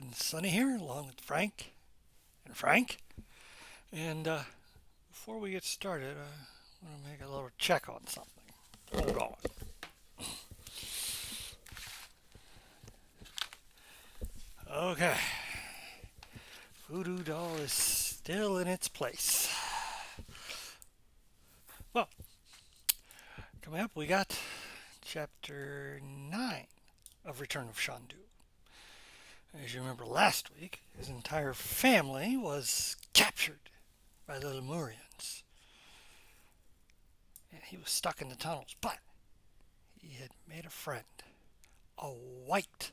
and Sonny here, along with Frank and Frank. And before we get started, I want to make a little check on something. Hold on. Okay. Voodoo doll is still in its place. Well, coming up, we got chapter 9 of Return of Chandu. As you remember last week, his entire family was captured by the Lemurians. And he was stuck in the tunnels, but he had made a friend, a white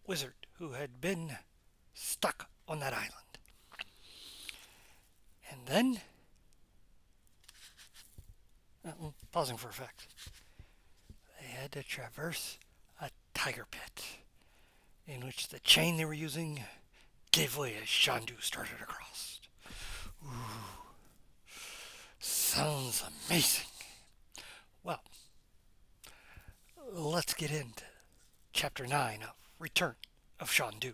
wizard who had been stuck on that island. And then, pausing for effect, they had to traverse a tiger pit in which the chain they were using gave way as Chandu started across. Ooh, sounds amazing. Well, let's get into chapter 9 of Return of Chandu.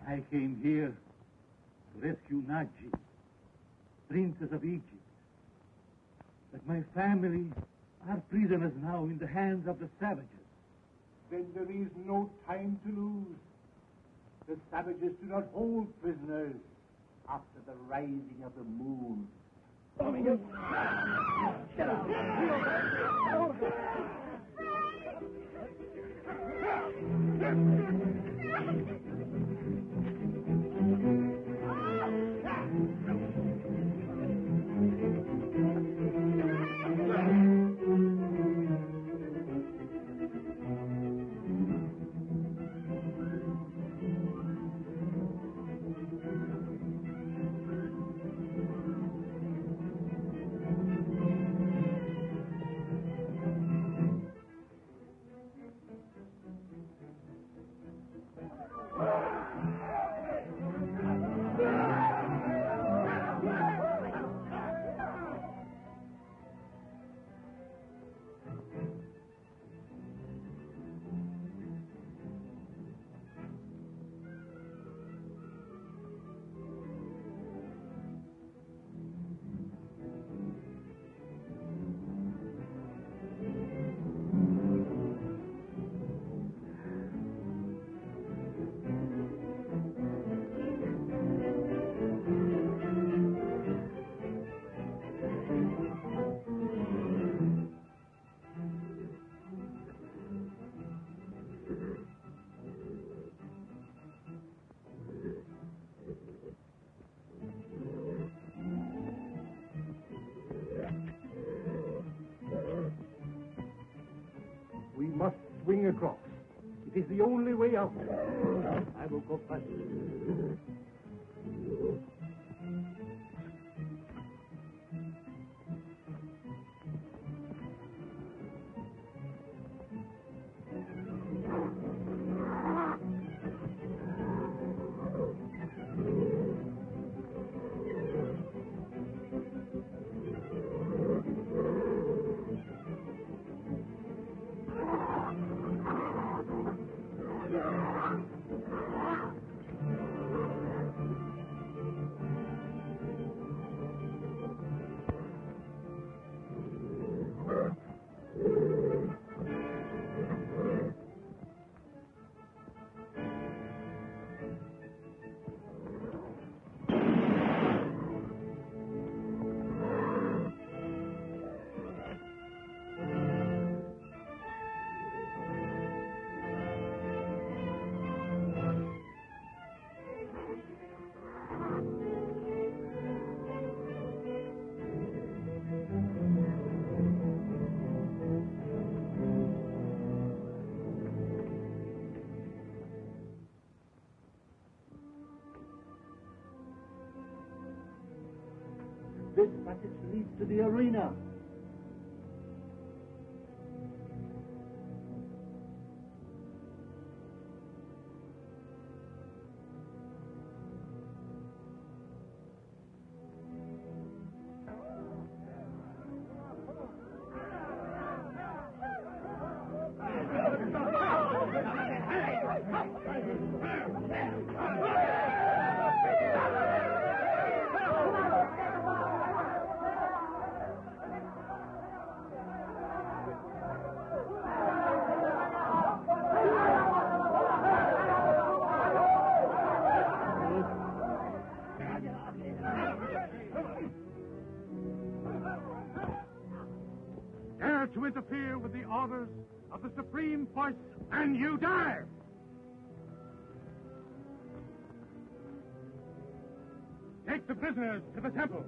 I came here to rescue Naji, princess of Egypt. But my family are prisoners now in the hands of the savages. Then there is no time to lose. The savages do not hold prisoners after the rising of the moon. Get out! We must swing across. It is the only way out. I will go first. This passage leads to the arena. Dare to interfere with the orders of the Supreme Force, and you die! Take the prisoners to the temple.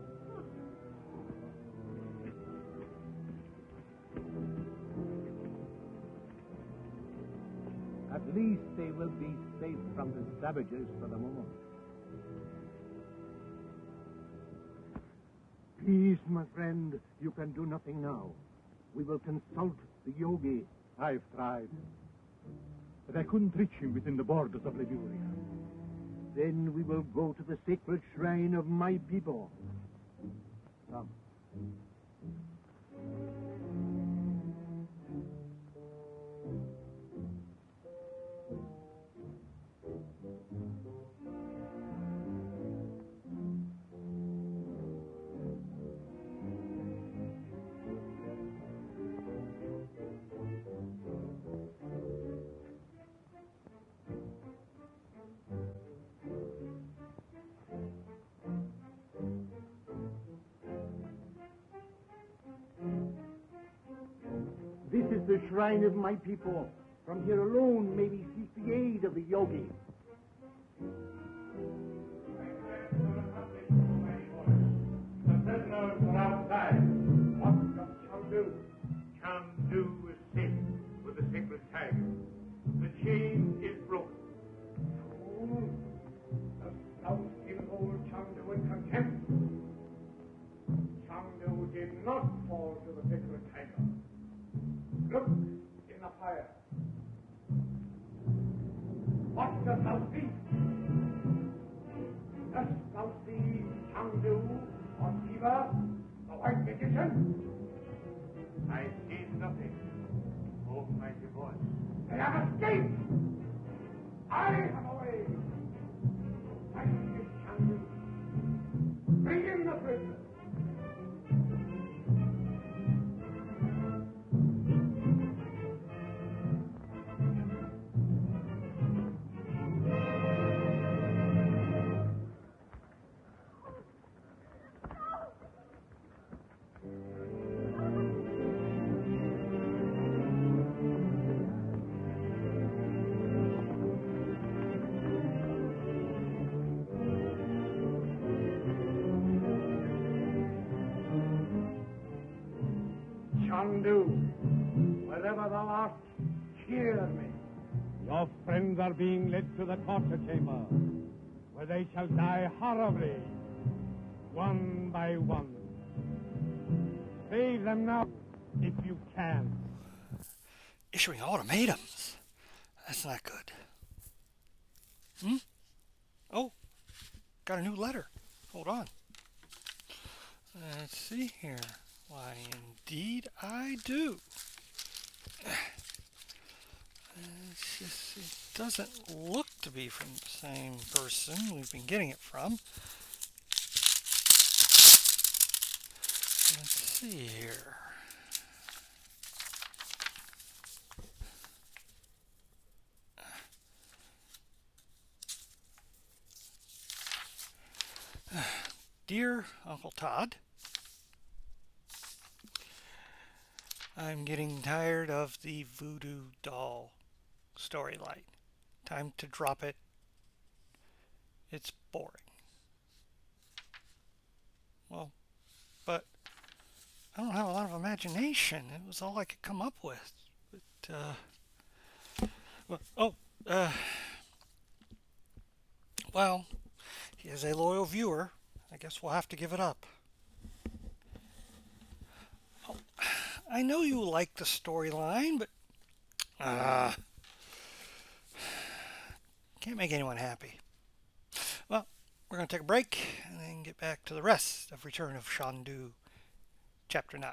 At least they will be safe from the savages for the moment. Please, my friend, you can do nothing now. We will consult the yogi. I've tried. But I couldn't reach him within the borders of Lemuria. Then we will go to the sacred shrine of my people. Come. This is the shrine of my people. From here alone may we seek the aid of the yogi. The prisoners are outside. What does Chandu? Chandu is safe with the sacred tiger. The chain is broken. Oh, dost thou still hold Chandu in contempt? Chandu did not fall to the sacred tiger. Look in the fire. What dost thou see? Dost thou see Chandu or Shiva, the white magician? I see nothing, almighty voice. They have escaped! I have a way. I see Chandu. Bring in the prisoner. Chandu, wherever thou art, cheer me. Your friends are being led to the torture chamber, where they shall die horribly, one by one. Save them now, if you can. Issuing ultimatums. That's not good. Oh, got a new letter. Hold on. Let's see here. Why, indeed I do. Let's just see. doesn't look to be from the same person we've been getting it from. Let's see here. Dear Uncle Todd, I'm getting tired of the voodoo doll storyline. Time to drop it. It's boring. Well, but I don't have a lot of imagination. It was all I could come up with. Well, he is a loyal viewer. I guess we'll have to give it up. Oh, I know you like the storyline, but can't make anyone happy. Well, we're going to take a break and then get back to the rest of Return of Chandu, Chapter 9.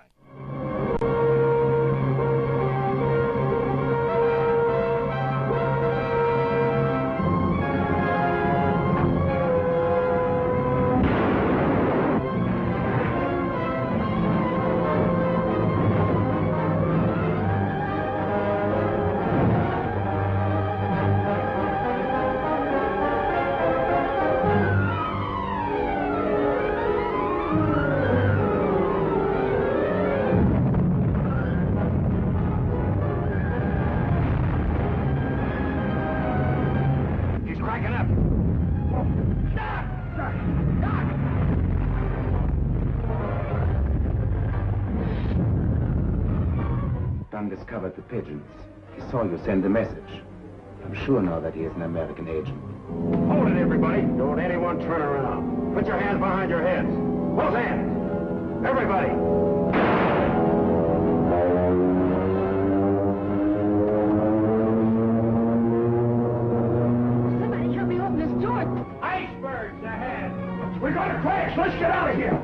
Don discovered the pigeons. He saw you send the message. I'm sure now that he is an American agent. Hold it, everybody. Don't let anyone turn around. Put your hands behind your heads. Both hands. Everybody. Somebody help me open this door. Icebergs ahead. We're going to crash. Let's get out of here.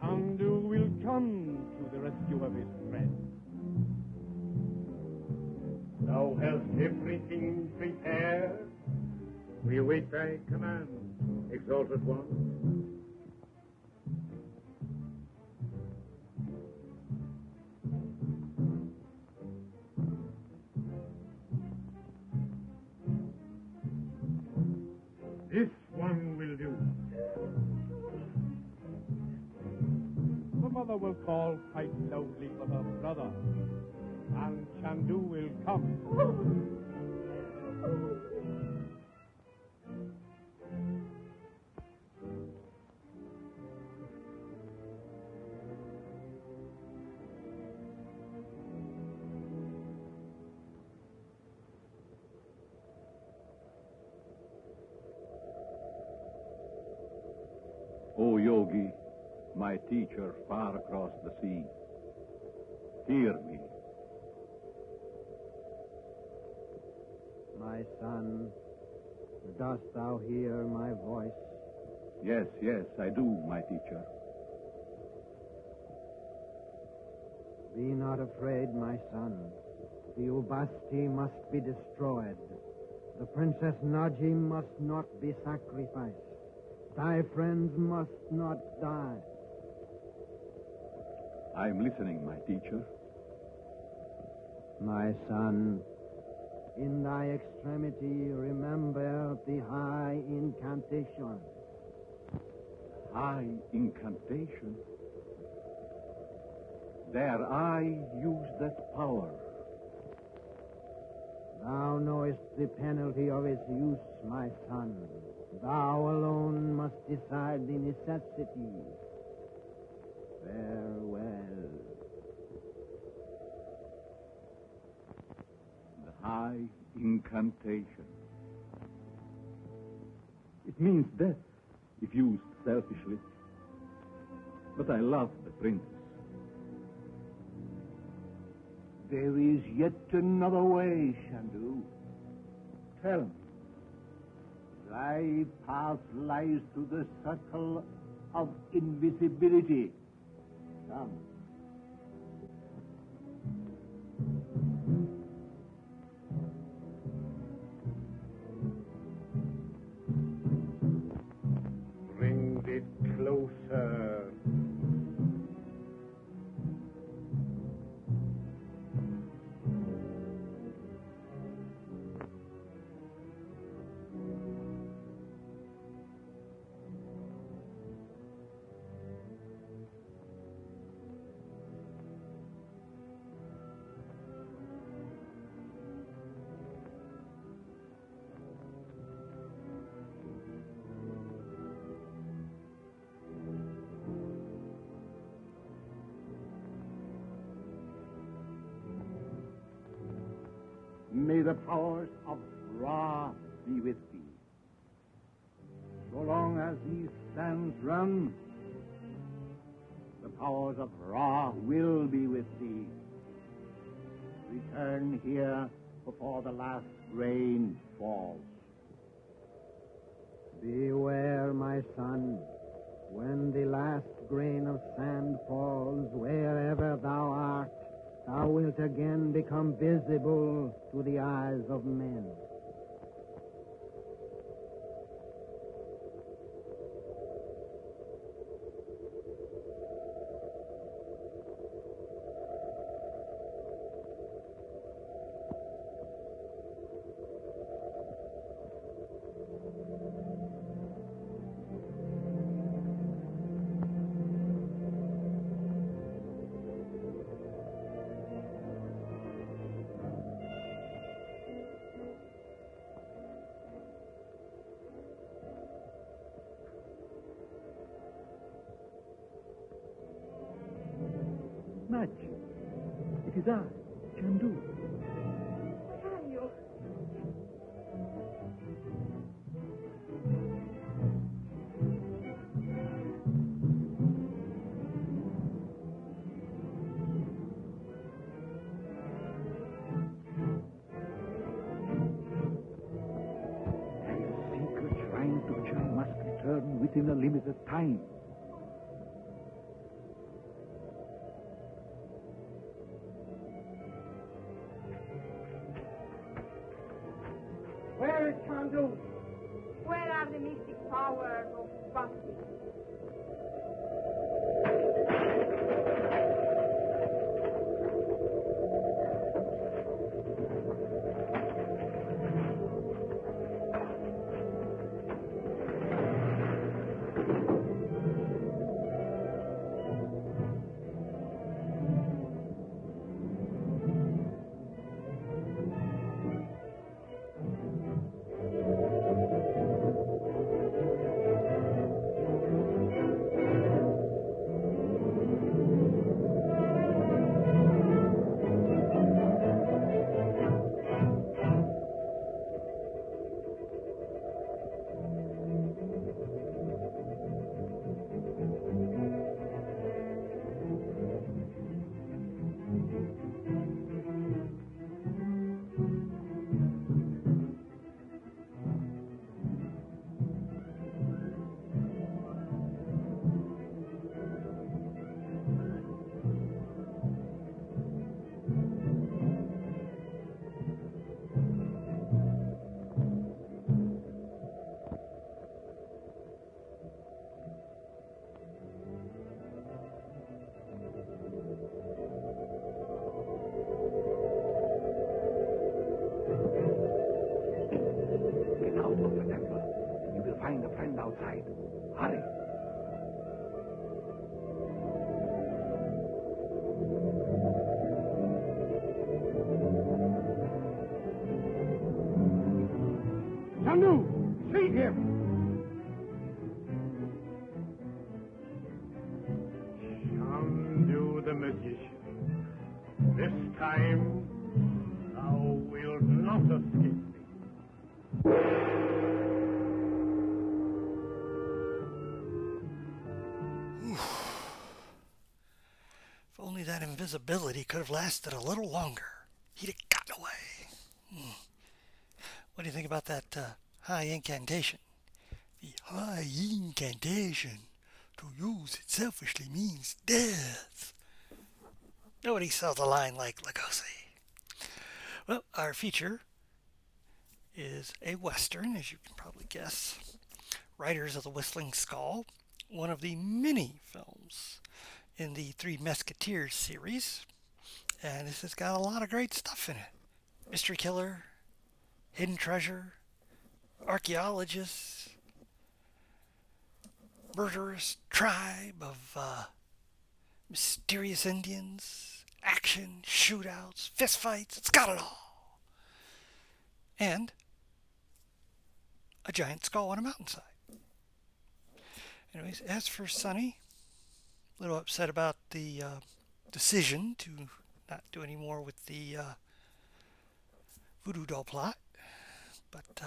Chandu will come to the rescue of his friend. Thou hast everything prepared. We await thy command, exalted one. This one will do. The mother will call quite loudly for her brother, and Chandu will come. O Yogi, my teacher far across the sea, hear me. My son, dost thou hear my voice? Yes, yes, I do, my teacher. Be not afraid, my son. The Ubasti must be destroyed. The Princess Naji must not be sacrificed. Thy friends must not die. I'm listening, my teacher. My son, in thy extremity, remember the high incantation. High incantation. Dare I use that power? Thou knowest the penalty of its use, my son. Thou alone must decide the necessity. Farewell. my incantation. It means death if used selfishly. But I love the princess. There is yet another way, Chandu. Tell me. Thy path lies through the circle of invisibility. Come. Bring it closer. May the powers of Ra be with thee. So long as these sands run, the powers of Ra will be with thee. Return here before the last rain falls. Beware, my son. When the last grain of sand falls, wherever thou art, thou wilt again become visible to the eyes of men. Nudge. It is I, Chandu. What are you? Thy secret shrine to which I must return within a limited time. Where is Chandu? Where are the mystic powers of Bhakti? Get out of the temple. You will find a friend outside. Hurry. Chandu, see him! Chandu the magician. This time, Thou wilt not escape me. If only that invisibility could have lasted a little longer, he'd have gotten away. What do you think about that high incantation? The high incantation, to use it selfishly, means death. Nobody sells a line like Lugosi. Well, our feature is a Western, as you can probably guess. Riders of the Whistling Skull, one of the many films in the Three Mesquiteers series. And this has got a lot of great stuff in it. Mystery killer, hidden treasure, archaeologists, murderous tribe of mysterious Indians, action, shootouts, fistfights. It's got it all. And a giant skull on a mountainside. Anyways, as for Sonny, a little upset about the decision to not do any more with the voodoo doll plot, but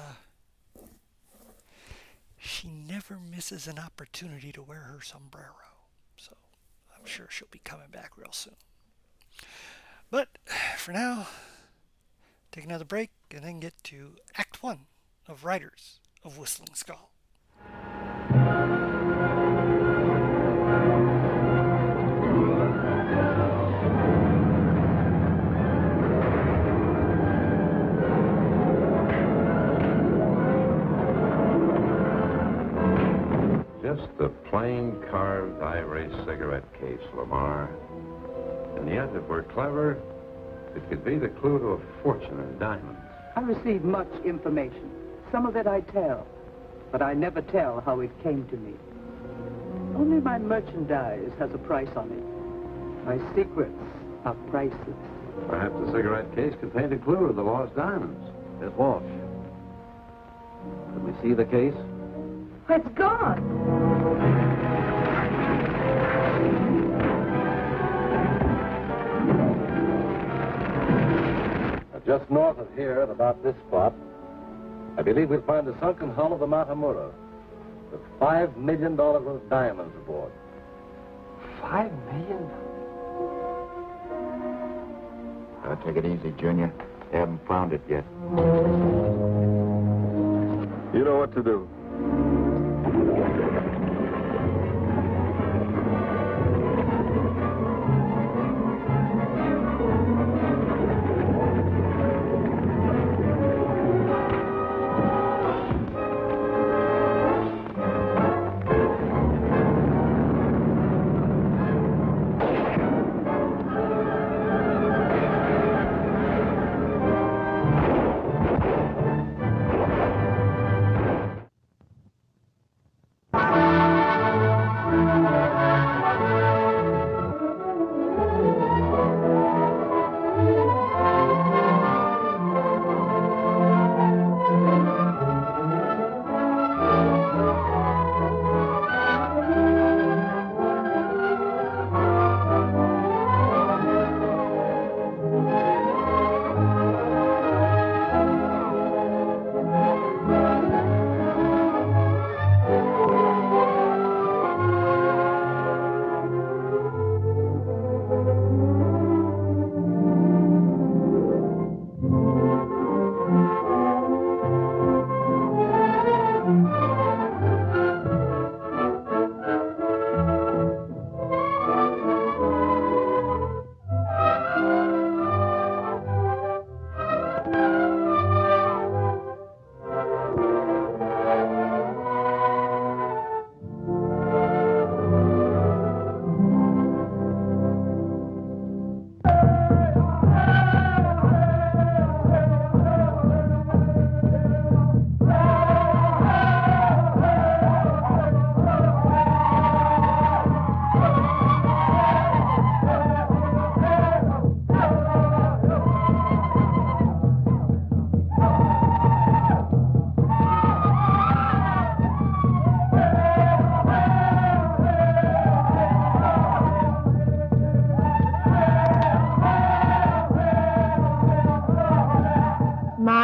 she never misses an opportunity to wear her sombrero, so I'm sure she'll be coming back real soon. But for now, take another break and then get to Act 1 of Riders of Whistling Skull. Just a plain carved ivory cigarette case, Lamar. And yet, if we're clever, it could be the clue to a fortune in diamonds. I received much information. Some of it I tell, but I never tell how it came to me. Only my merchandise has a price on it. My secrets are priceless. Perhaps the cigarette case contained a clue to the lost diamonds. Miss Walsh. Could we see the case? It's gone. Just north of here, at about this spot, I believe we'll find the sunken hull of the Matamura with $5 million worth of diamonds aboard. $5 million? Take it easy, Junior. They haven't found it yet. You know what to do.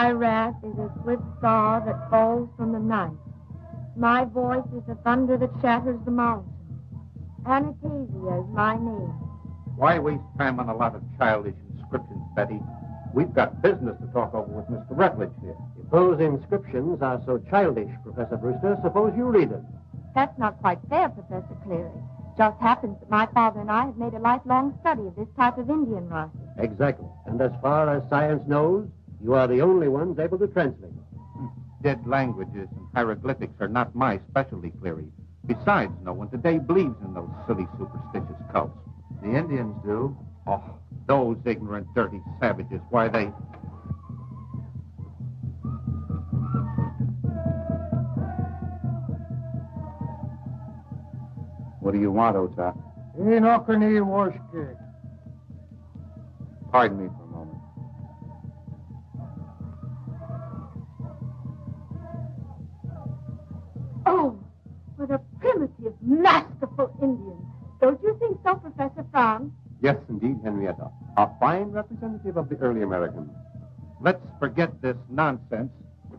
My wrath is a swift star that falls from the night. My voice is the thunder that shatters the mountain. Anastasia is my name. Why waste time on a lot of childish inscriptions, Betty? We've got business to talk over with Mr. Rutledge here. If those inscriptions are so childish, Professor Brewster, suppose you read them. That's not quite fair, Professor Cleary. Just happens that my father and I have made a lifelong study of this type of Indian writing. Exactly. And as far as science knows, you are the only ones able to translate. Dead languages and hieroglyphics are not my specialty, Cleary. Besides, no one today believes in those silly superstitious cults. The Indians do. Oh, those ignorant, dirty savages. Why, they... What do you want, Ota? Pardon me for a moment. Oh, what a primitive, masterful Indian. Don't you think so, Professor Franz? Yes, indeed, Henrietta. A fine representative of the early Americans. Let's forget this nonsense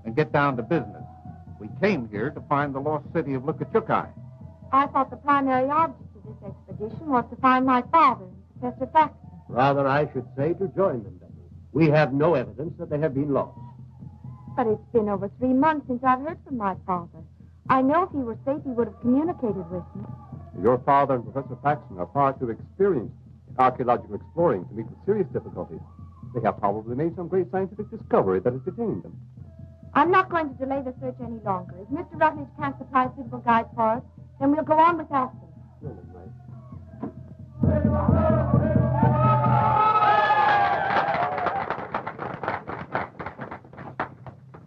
and get down to business. We came here to find the lost city of Lukachukai. I thought the primary object of this expedition was to find my father and Professor Faxon. Rather, I should say to join them, Betty. We have no evidence that they have been lost. But it's been over 3 months since I've heard from my father. I know if he were safe, he would have communicated with me. Your father and Professor Faxon are far too experienced in archaeological exploring to meet with serious difficulties. They have probably made some great scientific discovery that has detained them. I'm not going to delay the search any longer. If Mr. Rutledge can't supply suitable guides for us, then we'll go on without them.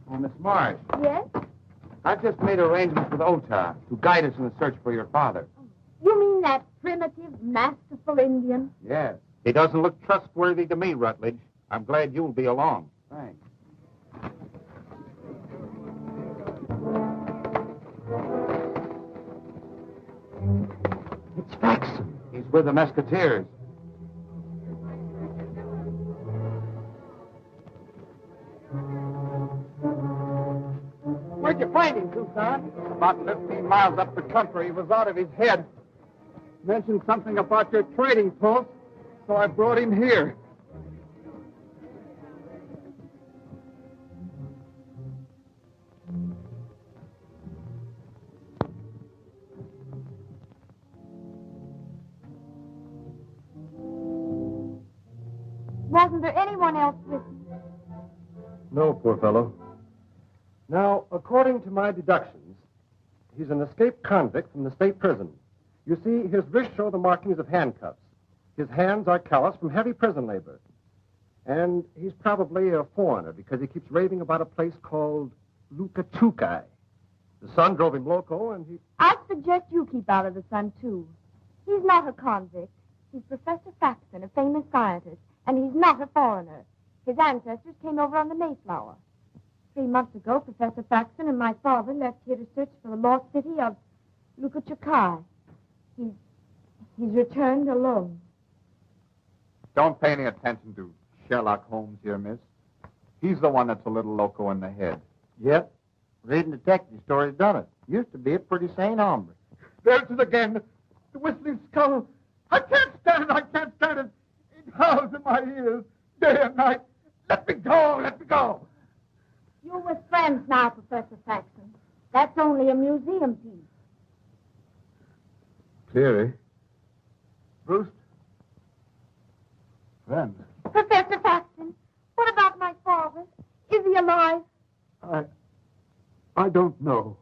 Oh, Miss Marsh, Yes? I've just made arrangements with Ota to guide us in the search for your father. You mean that primitive, masterful Indian? Yes. He doesn't look trustworthy to me, Rutledge. I'm glad you'll be along. Thanks. It's Faxon. He's with the Mesquiteers. Where'd you find him, Tucson? About 15 miles up the country. He was out of his head. Mentioned something about your trading post, so I brought him here. Wasn't there anyone else with me? No, poor fellow. Now, according to my deductions, he's an escaped convict from the state prison. You see, his wrists show the markings of handcuffs. His hands are calloused from heavy prison labor. And he's probably a foreigner because he keeps raving about a place called Lukachukai. The sun drove him loco, and he... I suggest you keep out of the sun, too. He's not a convict. He's Professor Faxon, a famous scientist, and he's not a foreigner. His ancestors came over on the Mayflower. 3 months ago, Professor Faxon and my father left here to search for the lost city of Lukachukai. He's returned alone. Don't pay any attention to Sherlock Holmes here, miss. He's the one that's a little loco in the head. Yep. Reading detective stories done it. Used to be a pretty sane hombre. There's it again. The whistling skull. I can't stand it. I can't stand it. It howls in my ears day and night. Let me go. Let me go. You're with friends now, Professor Faxon. That's only a museum piece. Cleary. Bruce. Friend. Professor Faxon, what about my father? Is he alive? I don't know.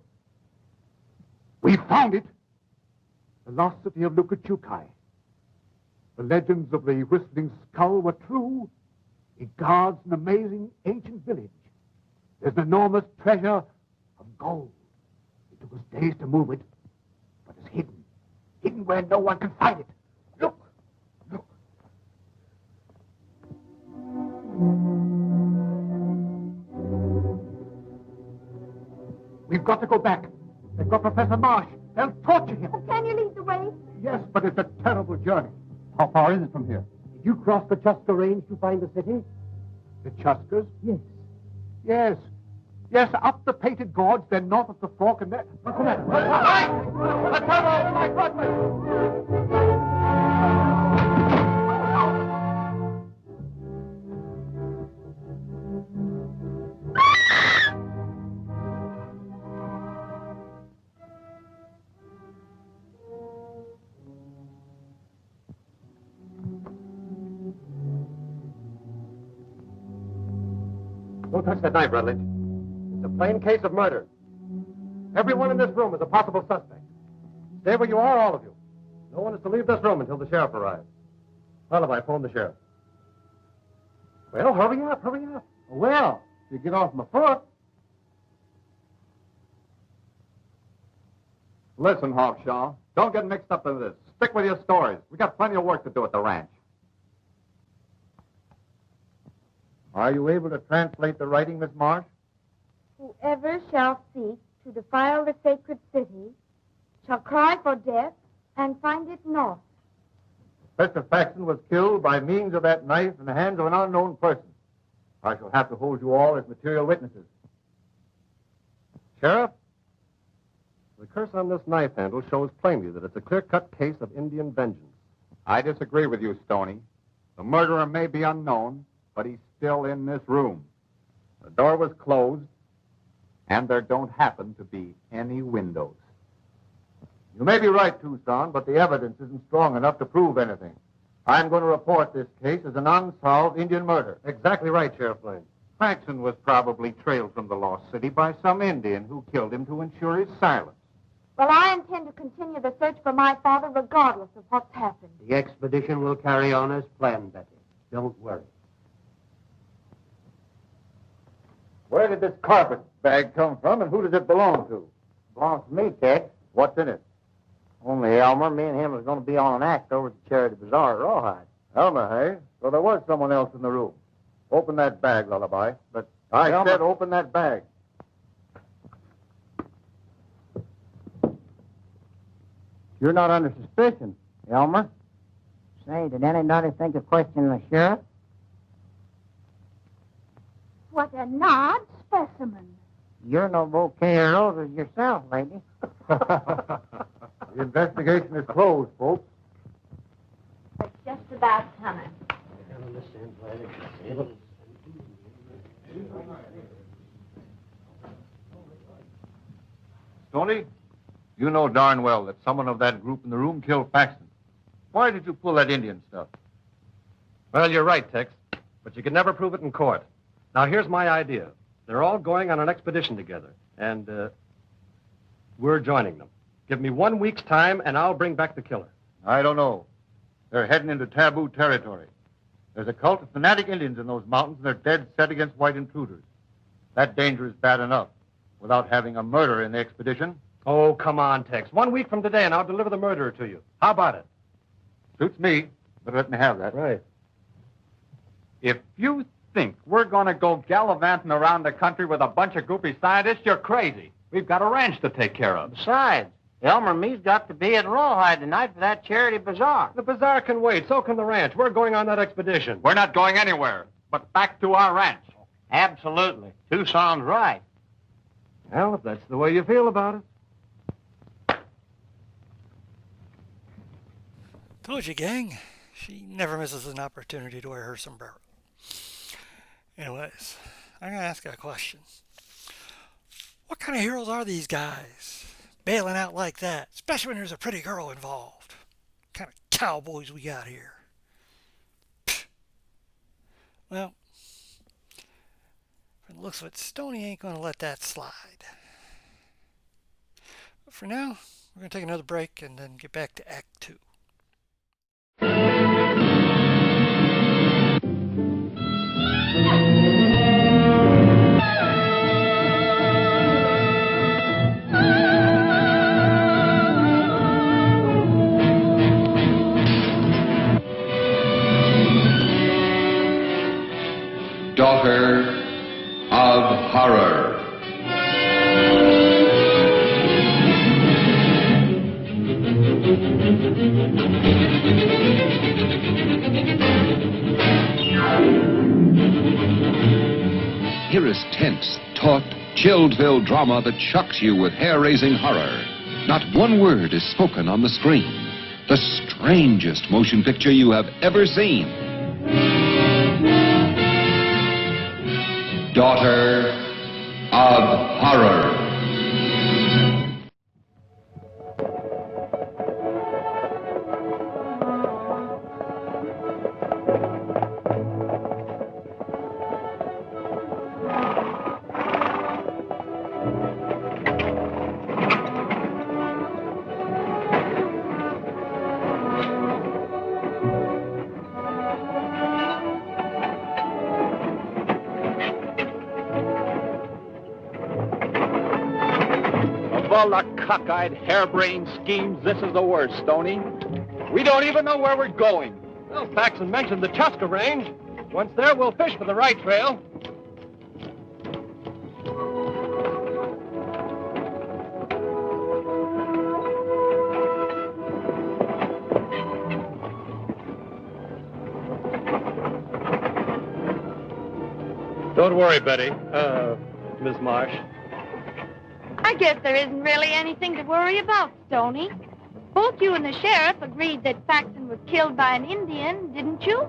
We found it. The lost city of Lukachukai. The legends of the Whistling Skull were true. It guards an amazing ancient village. There's an enormous treasure of gold. It took us days to move it, but it's hidden. Hidden where no one can find it. Look. Look. We've got to go back. They've got Professor Marsh. They'll torture him. Oh, can you lead the way? Yes, but it's a terrible journey. How far is it from here? Did you cross the Chuska Range to find the city? The Chuskas? Yes. Yes. Yes, up the Painted Gorge, then north of the Fork, and then... What's the matter? Don't touch that knife, Rutledge. It's a plain case of murder. Everyone in this room is a possible suspect. Stay where you are, all of you. No one is to leave this room until the sheriff arrives. Alibi, phone the sheriff. Well, hurry up, hurry up. Well, if you get off my foot. Listen, Hawkshaw, don't get mixed up in this. Stick with your stories. We got plenty of work to do at the ranch. Are you able to translate the writing, Miss Marsh? Whoever shall seek to defile the sacred city shall cry for death and find it not. Professor Faxon was killed by means of that knife in the hands of an unknown person. I shall have to hold you all as material witnesses. Sheriff, the curse on this knife handle shows plainly that it's a clear-cut case of Indian vengeance. I disagree with you, Stoney. The murderer may be unknown, but he's still in this room. The door was closed, and there don't happen to be any windows. You may be right, Tucson, but the evidence isn't strong enough to prove anything. I'm going to report this case as an unsolved Indian murder. Exactly right, Sheriff Lane. Faxon was probably trailed from the lost city by some Indian who killed him to ensure his silence. Well, I intend to continue the search for my father regardless of what's happened. The expedition will carry on as planned, Betty. Don't worry. Where did this carpet bag come from, and who does it belong to? Belongs to me, Ted. What's in it? Only Elmer. Me and him was going to be on an act over at the Charity Bazaar at Rawhide. Elmer, hey? So there was someone else in the room. Open that bag, Lullaby. But I said open that bag. You're not under suspicion, Elmer. Say, did anybody think of questioning the sheriff? What an odd specimen. You're no bouquet of roses yourself, lady. The investigation is closed, folks. It's just about coming. Stoney, you know darn well that someone of that group in the room killed Faxon. Why did you pull that Indian stuff? Well, you're right, Tex, but you can never prove it in court. Now, here's my idea. They're all going on an expedition together, and we're joining them. Give me 1 week's time, and I'll bring back the killer. I don't know. They're heading into taboo territory. There's a cult of fanatic Indians in those mountains, and they're dead set against white intruders. That danger is bad enough, without having a murderer in the expedition. Oh, come on, Tex. 1 week from today, and I'll deliver the murderer to you. How about it? Suits me, but let me have that. Right. If you think we're going to go gallivanting around the country with a bunch of groupie scientists, you're crazy. We've got a ranch to take care of. Besides, Elmer and me's got to be at Rawhide tonight for that Charity Bazaar. The bazaar can wait. So can the ranch. We're going on that expedition. We're not going anywhere, but back to our ranch. Absolutely. Tucson's right. Well, if that's the way you feel about it. Told you, gang. She never misses an opportunity to wear her sombrero. Anyways, I'm going to ask you a question. What kind of heroes are these guys? Bailing out like that, especially when there's a pretty girl involved. What kind of cowboys we got here? Pfft. Well, from the looks of it, Stoney ain't going to let that slide. But for now, we're going to take another break and then get back to Act 2. Daughter of Horror. here is tense, taut, chill-filled drama that shocks you with hair-raising horror. Not one word is spoken on the screen. The strangest motion picture you have ever seen. Daughter of Horror. Of all the cockeyed, harebrained schemes, this is the worst, Stoney. We don't even know where we're going. Well, Paxton mentioned the Tuska Range. Once there, we'll fish for the right trail. Don't worry, Betty. Miss Marsh. I guess there isn't really anything to worry about, Stoney. Both you and the sheriff agreed that Paxton was killed by an Indian, didn't you?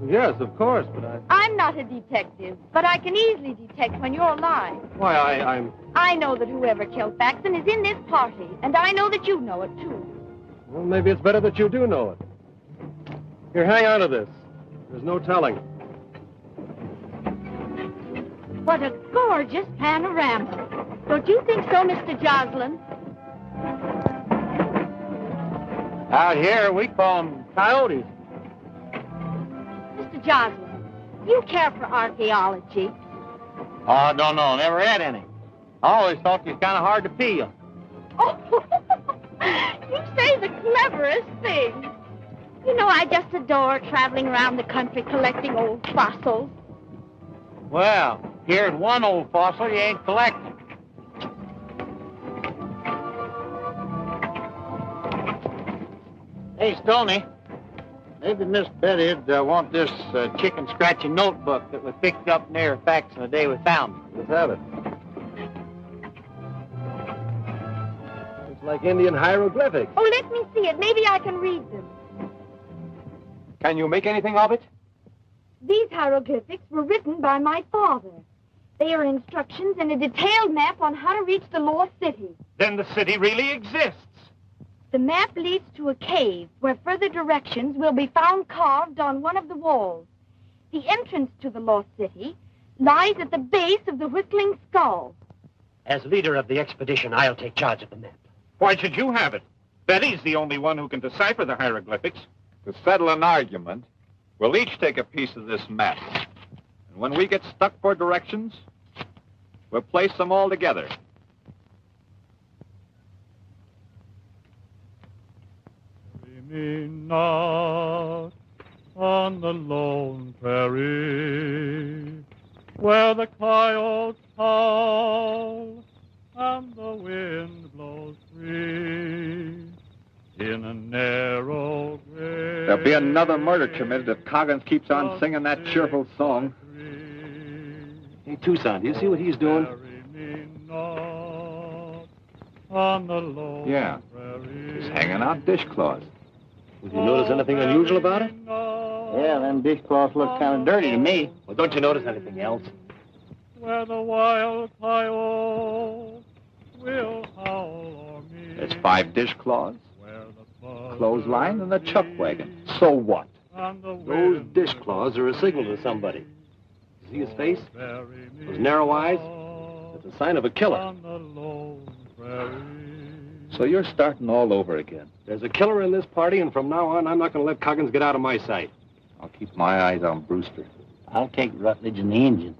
Yes, of course, but I'm not a detective, but I can easily detect when you're lying. Why, I'm... I know that whoever killed Paxton is in this party, and I know that you know it, too. Well, maybe it's better that you do know it. Here, hang on to this. There's no telling. What a gorgeous panorama. Don't you think so, Mr. Joslin? Out here, we call them coyotes. Mr. Joslin, you care for archaeology. Oh, don't know. Never had any. I always thought you was kind of hard to peel. Oh, you say the cleverest thing. You know, I just adore traveling around the country collecting old fossils. Well, here's one old fossil you ain't collecting. Hey, Stoney, maybe Miss Betty'd want this chicken scratching notebook that we picked up near Faxon the day we found it. Let's have it. It's like Indian hieroglyphics. Oh, let me see it. Maybe I can read them. Can you make anything of it? These hieroglyphics were written by my father. They are instructions and a detailed map on how to reach the lost city. Then the city really exists. The map leads to a cave where further directions will be found carved on one of the walls. The entrance to the lost city lies at the base of the Whistling Skull. As leader of the expedition, I'll take charge of the map. Why should you have it? Betty's the only one who can decipher the hieroglyphics. To settle an argument, we'll each take a piece of this map. And when we get stuck for directions, we'll place them all together. Me not on the lone prairie, where the coyotes howl and the wind blows free. In a narrow grave. There'll be another murder committed if Coggins keeps on singing that cheerful song. Hey, Tucson, do you see what he's doing? On the lone Yeah, he's hanging out dishcloths. Did you notice anything unusual about it? Yeah, them dishcloths look kind of dirty to me. Well, don't you notice anything else? Where the wild coyote will howl o'er me. There's 5 dishcloths, clothesline, and a chuck wagon. So what? Those dishcloths are a signal to somebody. See his face? Those narrow eyes? That's a sign of a killer. So you're starting all over again. There's a killer in this party, and from now on, I'm not going to let Coggins get out of my sight. I'll keep my eyes on Brewster. I'll take Rutledge and the engine.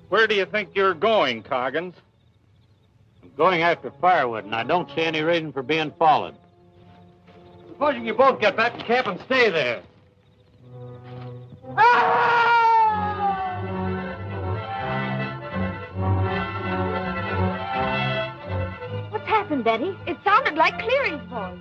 Where do you think you're going, Coggins? I'm going after firewood, and I don't see any reason for being followed. Supposing you both get back to camp and stay there. What's happened, Betty? It sounded like Cleary's voice.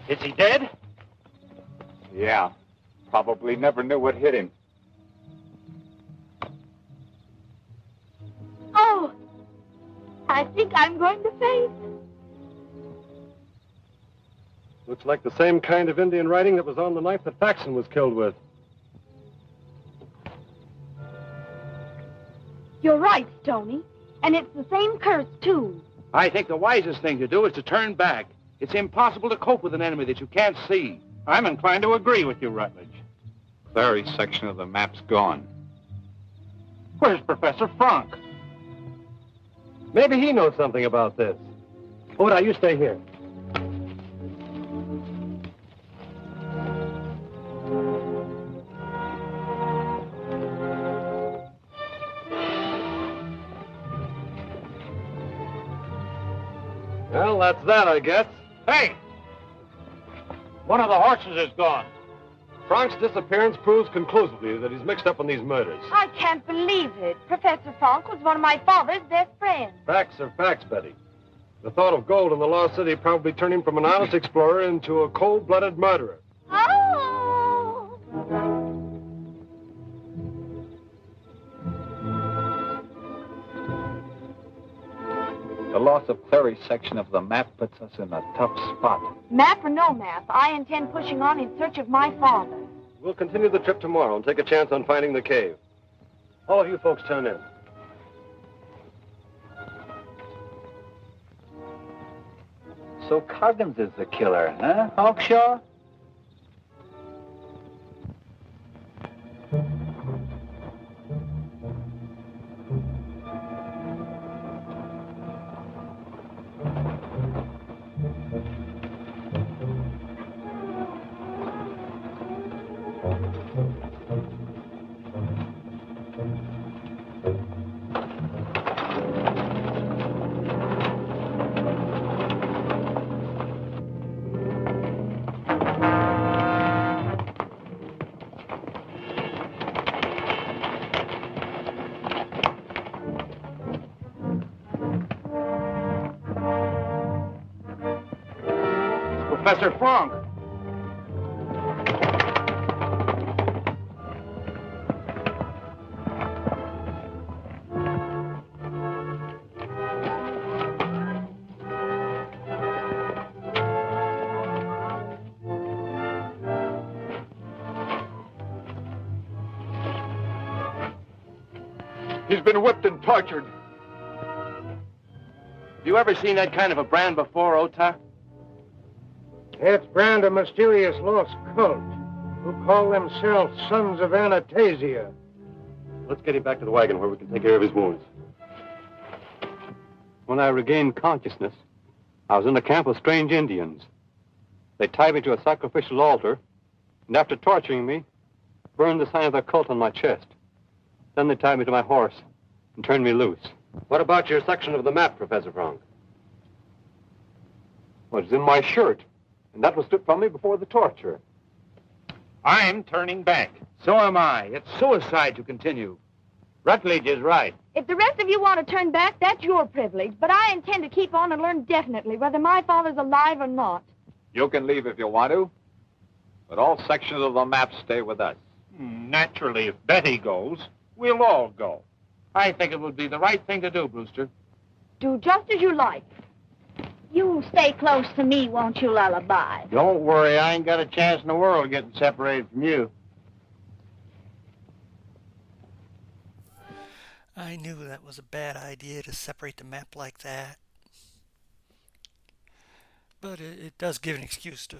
Is he dead? Yeah. Probably never knew what hit him. Oh, I think I'm going to faint. Looks like the same kind of Indian writing that was on the knife that Faxon was killed with. You're right, Stoney. And it's the same curse, too. I think the wisest thing to do is to turn back. It's impossible to cope with an enemy that you can't see. I'm inclined to agree with you, Rutledge. Clary's section of the map's gone. Where's Professor Frank? Maybe he knows something about this. Oda, you stay here. Well, that's that, I guess. Hey! One of the horses is gone. Frank's disappearance proves conclusively that he's mixed up in these murders. I can't believe it. Professor Frank was one of my father's best friends. Facts are facts, Betty. The thought of gold in the Lost City probably turned him from an honest explorer into a cold-blooded murderer. Oh! The loss of Clary's section of the map puts us in a tough spot. Map or no map, I intend pushing on in search of my father. We'll continue the trip tomorrow and take a chance on finding the cave. All of you folks turn in. So Coggins is the killer, huh, Hawkshaw? Professor Frank. He's been whipped and tortured. You ever seen that kind of a brand before, Ota? It's brand a mysterious lost cult who call themselves Sons of Anastasia. Let's get him back to the wagon where we can take care of his wounds. When I regained consciousness, I was in a camp of strange Indians. They tied me to a sacrificial altar, and after torturing me, burned the sign of their cult on my chest. Then they tied me to my horse and turned me loose. What about your section of the map, Professor Frank? Well, it's in my shirt, and that was stripped from me before the torture. I'm turning back. So am I. It's suicide to continue. Rutledge is right. If the rest of you want to turn back, that's your privilege. But I intend to keep on and learn definitely whether my father's alive or not. You can leave if you want to, but all sections of the map stay with us. Naturally, if Betty goes, we'll all go. I think it would be the right thing to do, Brewster. Do just as you like. You stay close to me, won't you, Lullaby? Don't worry, I ain't got a chance in the world getting separated from you. I knew that was a bad idea to separate the map like that. But it does give an excuse to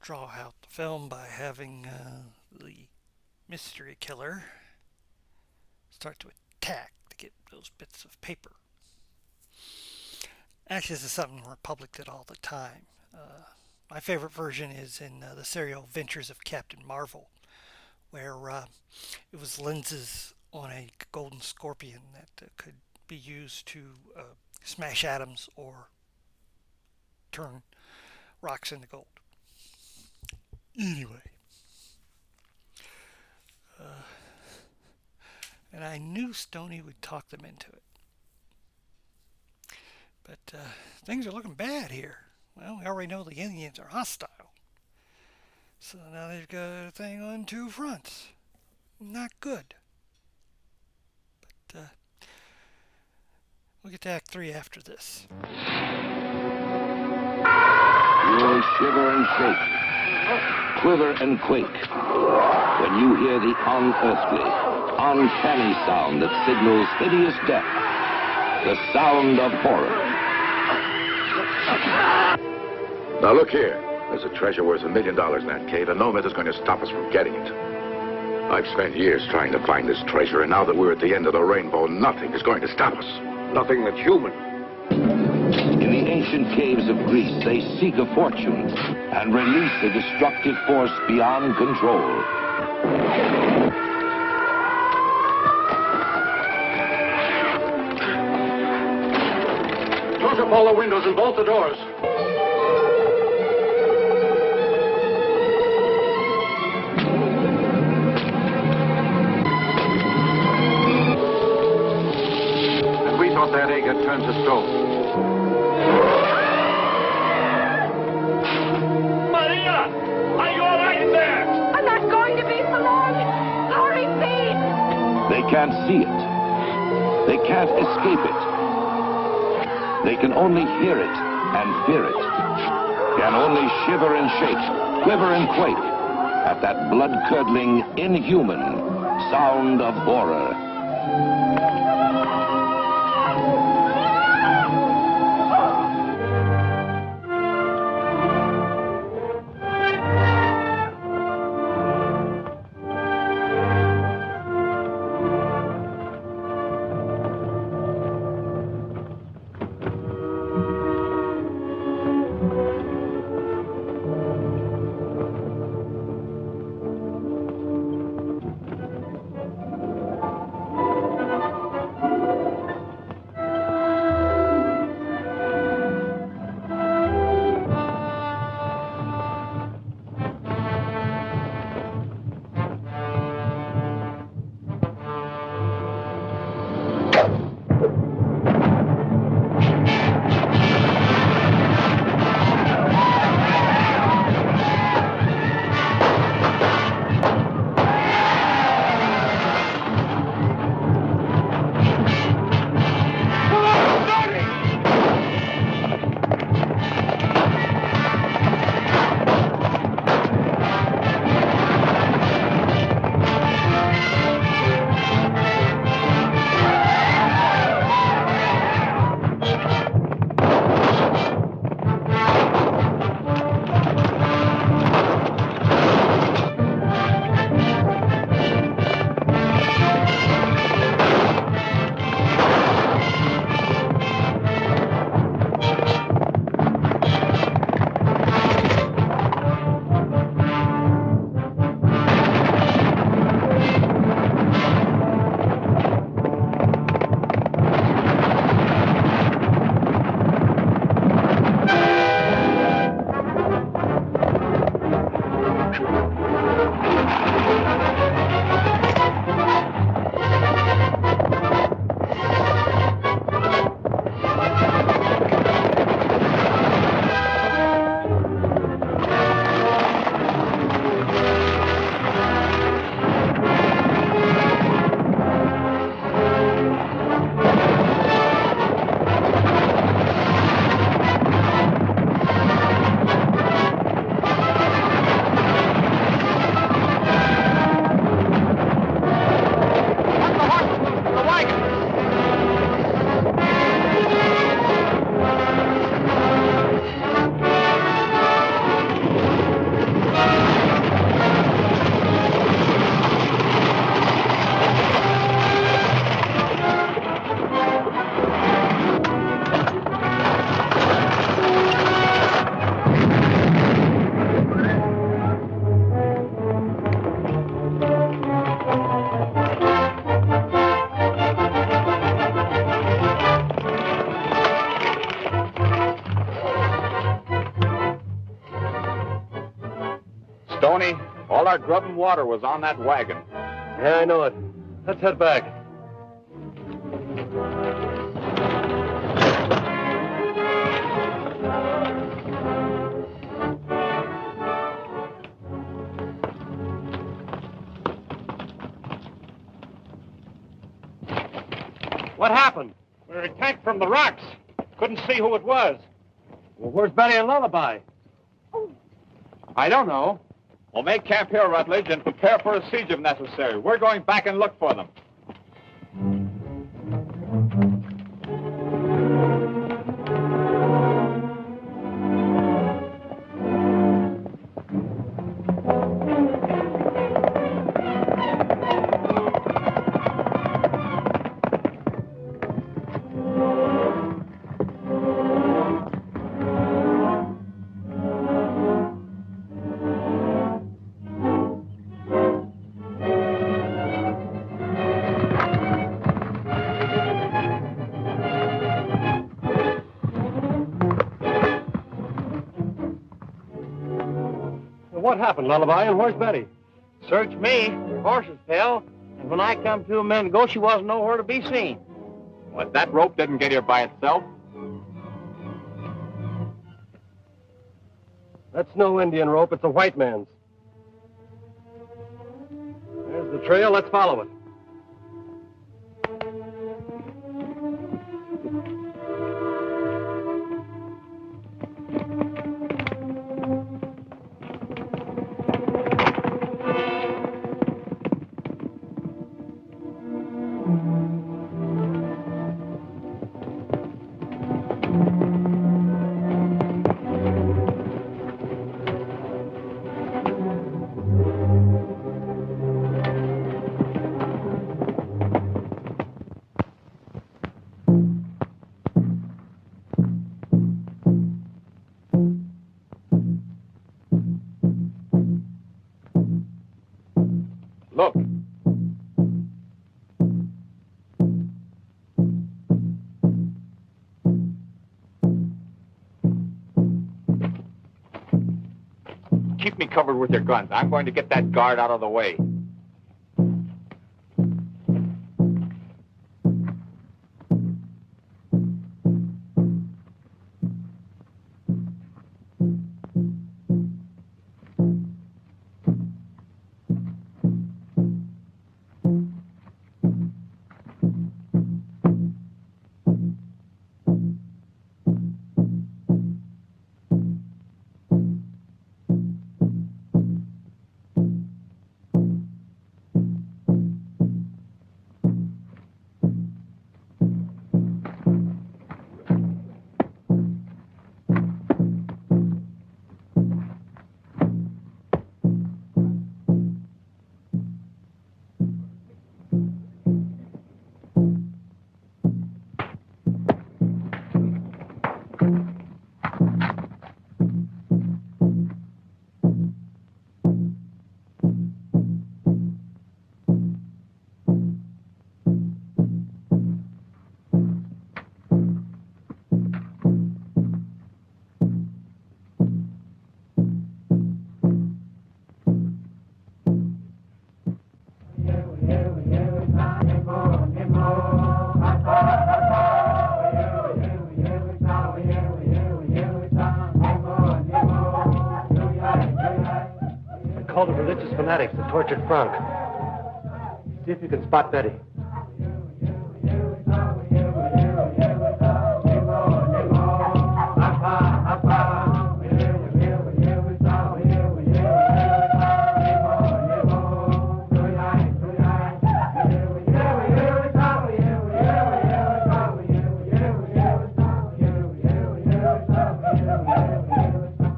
draw out the film by having the mystery killer start to tack to get those bits of paper. Actually, this is something Republic did all the time. My favorite version is in the serial Adventures of Captain Marvel, where it was lenses on a golden scorpion that could be used to smash atoms or turn rocks into gold. Anyway. And I knew Stoney would talk them into it. But things are looking bad here. Well, we already know the Indians are hostile. So now they've got a thing on two fronts. Not good. But we'll get to Act 3 after this. You'll shiver and shake, quiver and quake, when you hear the unearthly, uncanny sound that signals hideous death, the sound of horror. Now look here. There's a treasure worth $1 million in that cave, and no myth is going to stop us from getting it. I've spent years trying to find this treasure, and now that we're at the end of the rainbow, nothing is going to stop us. Nothing that's human. In the ancient caves of Greece, they seek a fortune and release a destructive force beyond control. Close up all the windows and bolt the doors. And we thought that egg had turned to stone. Maria! Are you all right in there? I'm not going to be for long. Hurry, please. They can't see it. They can't escape it. They can only hear it and fear it. Can only shiver and shake, quiver and quake at that blood-curdling, inhuman sound of horror. All our grub and water was on that wagon. Yeah, I know it. Let's head back. What happened? We were attacked from the rocks. Couldn't see who it was. Well, where's Betty and Lullaby? I don't know. We'll make camp here, Rutledge, and prepare for a siege if necessary. We're going back and look for them. What happened, Lullaby, and where's Betty? Search me. Her horses fell, and when I come to a minute ago, she wasn't nowhere to be seen. What, that rope didn't get here by itself? That's no Indian rope. It's a white man's. There's the trail. Let's follow it. Look. Keep me covered with your guns. I'm going to get that guard out of the way. Call the religious fanatics, the tortured Frank. See if you can spot Betty.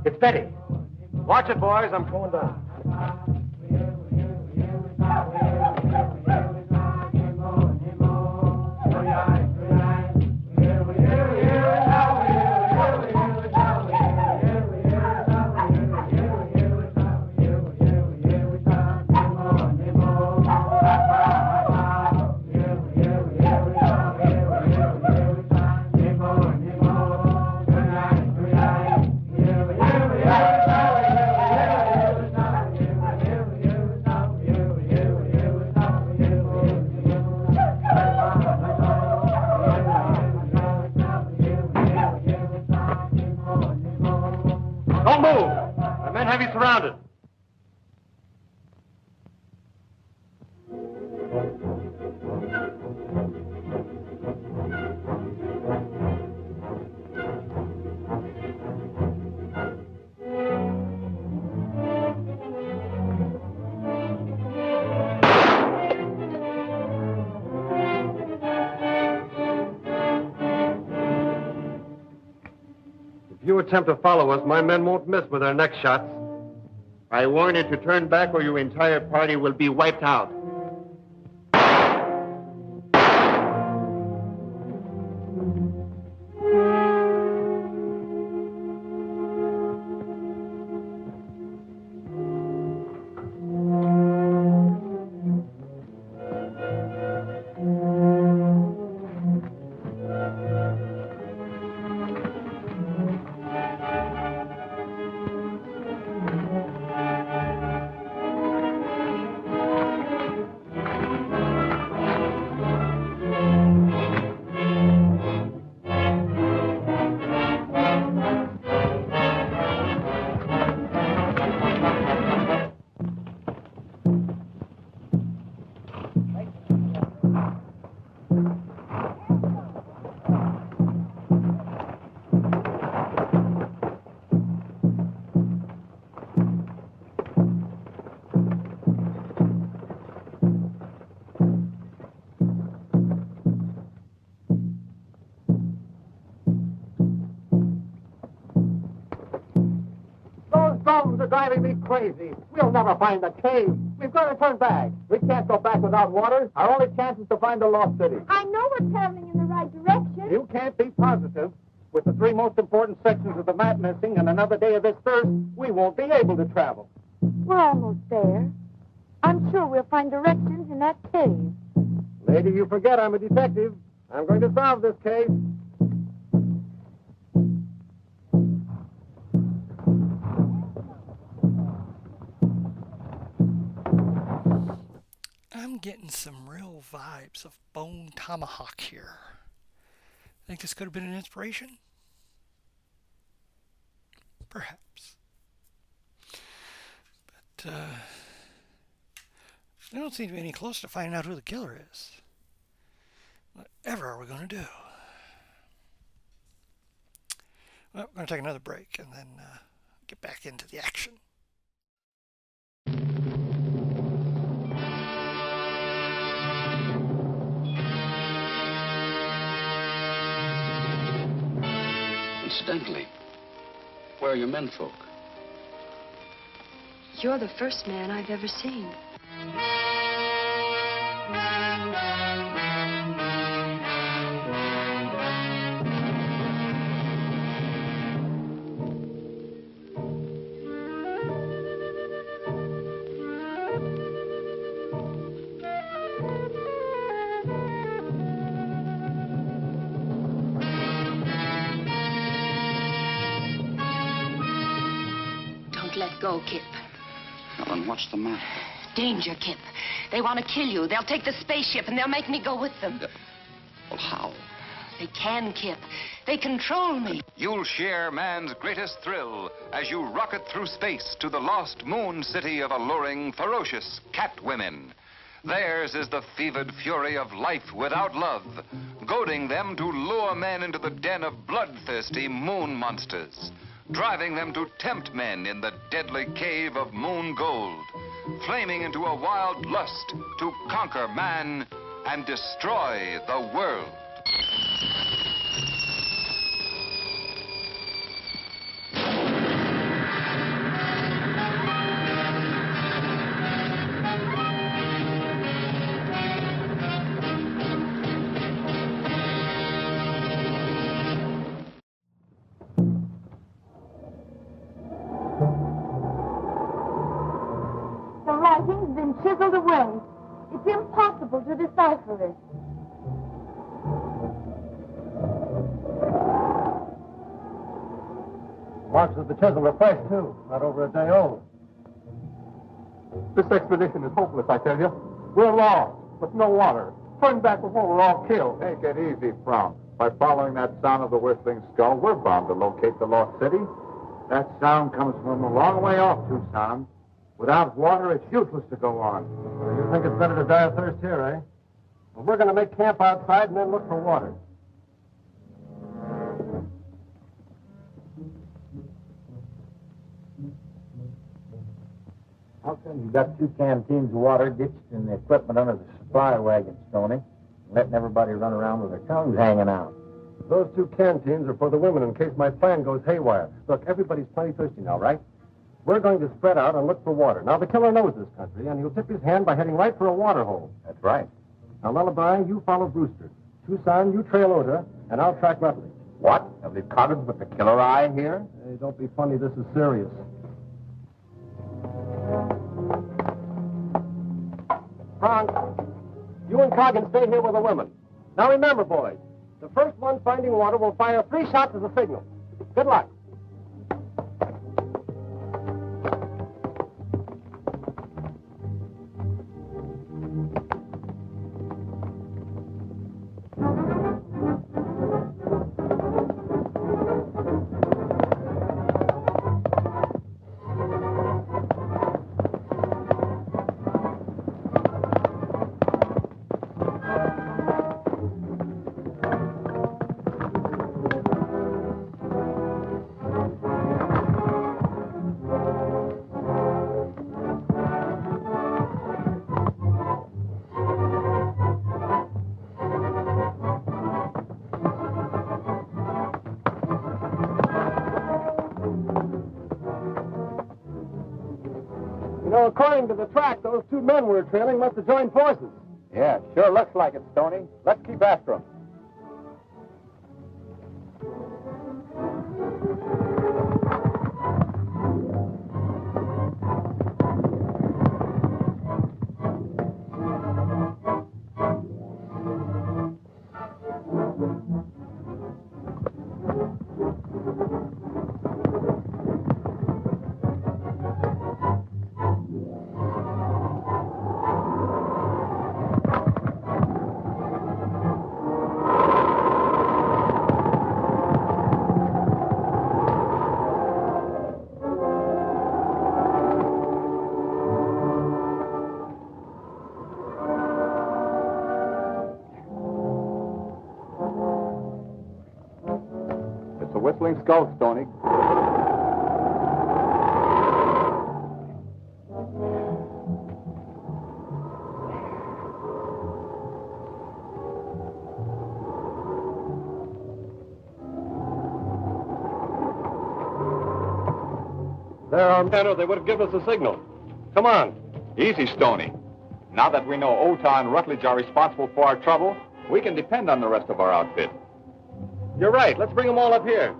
It's Betty. Watch it, boys. I'm going down. surrounded. If you attempt to follow us, my men won't miss with their next shots. I warn you to turn back or your entire party will be wiped out. Those are driving me crazy. We'll never find the cave. We've got to turn back. We can't go back without water. Our only chance is to find the lost city. I know we're traveling in the right direction. You can't be positive. With the three most important sections of the map missing and another day of this thirst, we won't be able to travel. We're almost there. I'm sure we'll find directions in that cave. Lady, you forget I'm a detective. I'm going to solve this case. I'm getting some real vibes of Bone Tomahawk here. Think this could have been an inspiration? Perhaps. But, I don't seem to be any closer to finding out who the killer is. Whatever are we going to do? Well, we're going to take another break and then get back into the action. Incidentally, where are your menfolk? You're the first man I've ever seen. Let go, Kip. Well, then what's the matter? Danger, Kip. They want to kill you. They'll take the spaceship and they'll make me go with them. Well, how? They can, Kip. They control me. You'll share man's greatest thrill as you rocket through space to the lost moon city of alluring, ferocious cat women. Theirs is the fevered fury of life without love, goading them to lure men into the den of bloodthirsty moon monsters, driving them to tempt men in the deadly cave of moon gold, flaming into a wild lust to conquer man and destroy the world. Writing's been chiseled away. It's impossible to decipher it. Marks of the chisel are fresh, too. Not over a day old. This expedition is hopeless, I tell you. We're lost, with no water. Turn back before we're all killed. Take it easy, Brown. By following that sound of the whistling skull, we're bound to locate the lost city. That sound comes from a long way off, Tucson. Without water, it's useless to go on. You think it's better to die of thirst here, eh? Well, we're going to make camp outside and then look for water. How come you got 2 canteens of water ditched in the equipment under the supply wagon, Stoney, letting everybody run around with their tongues hanging out? Those 2 canteens are for the women in case my plan goes haywire. Look, everybody's plenty thirsty now, right? We're going to spread out and look for water. Now, the killer knows this country, and he'll tip his hand by heading right for a water hole. That's right. Now, Lullaby, you follow Brewster. Tucson, you trail Ota, and I'll track Rutledge. What? Have they caught us with the killer eye here? Hey, don't be funny. This is serious. Frank, you and Coggin stay here with the women. Now, remember, boys, the first one finding water will fire 3 shots as a signal. Good luck. You know, according to the track, those 2 men we're trailing must have joined forces. Yeah, sure looks like it, Stoney. Let's keep after them. Whistling Skull, Stoney. There are men, or they would have given us a signal. Come on. Easy, Stoney. Now that we know Ota and Rutledge are responsible for our trouble, we can depend on the rest of our outfit. You're right. Let's bring them all up here.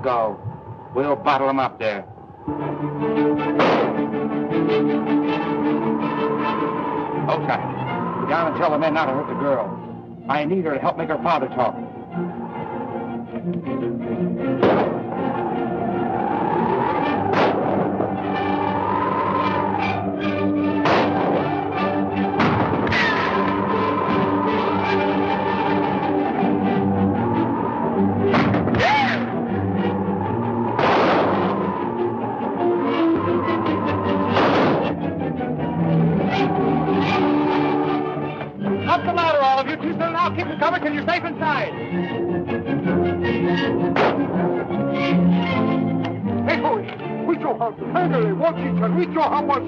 go. We'll bottle them up there. Hold tight. Go down and tell the men not to hurt the girl. I need her to help make her father talk. Up the ladder, all of you. Too soon now. Keep it covered till you're safe inside. Hey, boys. We show how tenderly watch each other. We show how much.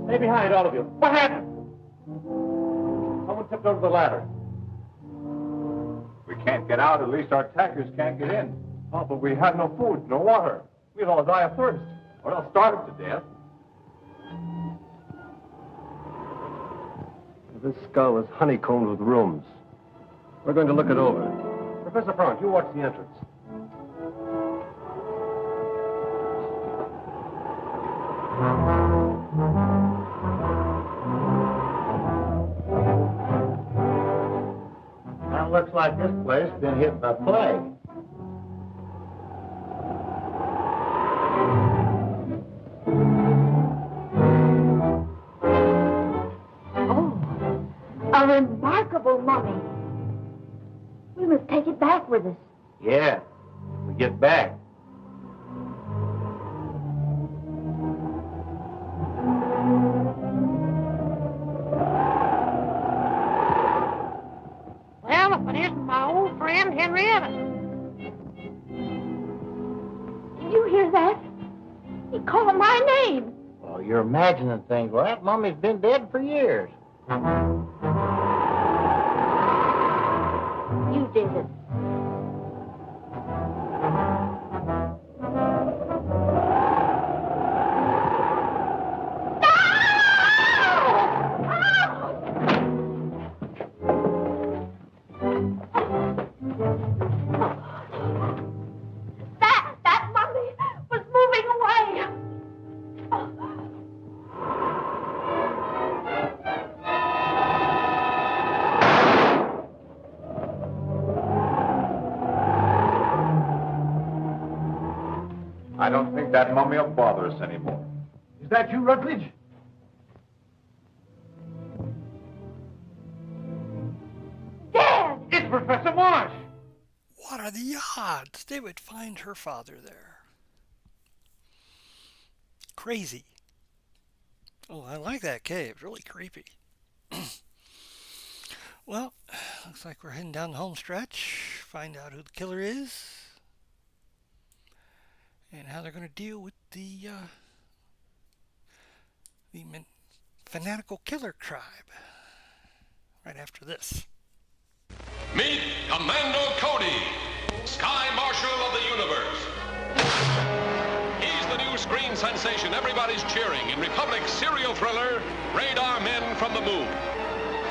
Stay behind, all of you. What happened? Someone tipped over the ladder. We can't get out, at least our attackers can't get in. Oh, but we had no food, no water. We'd all die of thirst, or else starve to death. This skull is honeycombed with rooms. We're going to look it over. Professor Frank, you watch the entrance. Now, looks like this place has been hit by plague. A remarkable mummy. We must take it back with us. Yeah, we get back. Well, if it isn't my old friend Henrietta. Did you hear that? He called my name. Oh, you're imagining things. Well, that mummy's been dead for years. You did it. That mummy was moving away. I don't think that mummy will bother us anymore. Is that you, Rutledge? Dad! It's Professor Marsh! What are the odds they would find her father there? Crazy. Oh, I like that cave. It's really creepy. Well, looks like we're heading down the home stretch. Find out who the killer is. And how they're going to deal with the fanatical killer tribe. Right after this. Meet Commando Cody, Sky Marshal of the Universe. He's the new screen sensation everybody's cheering in Republic's serial thriller, Radar Men from the Moon.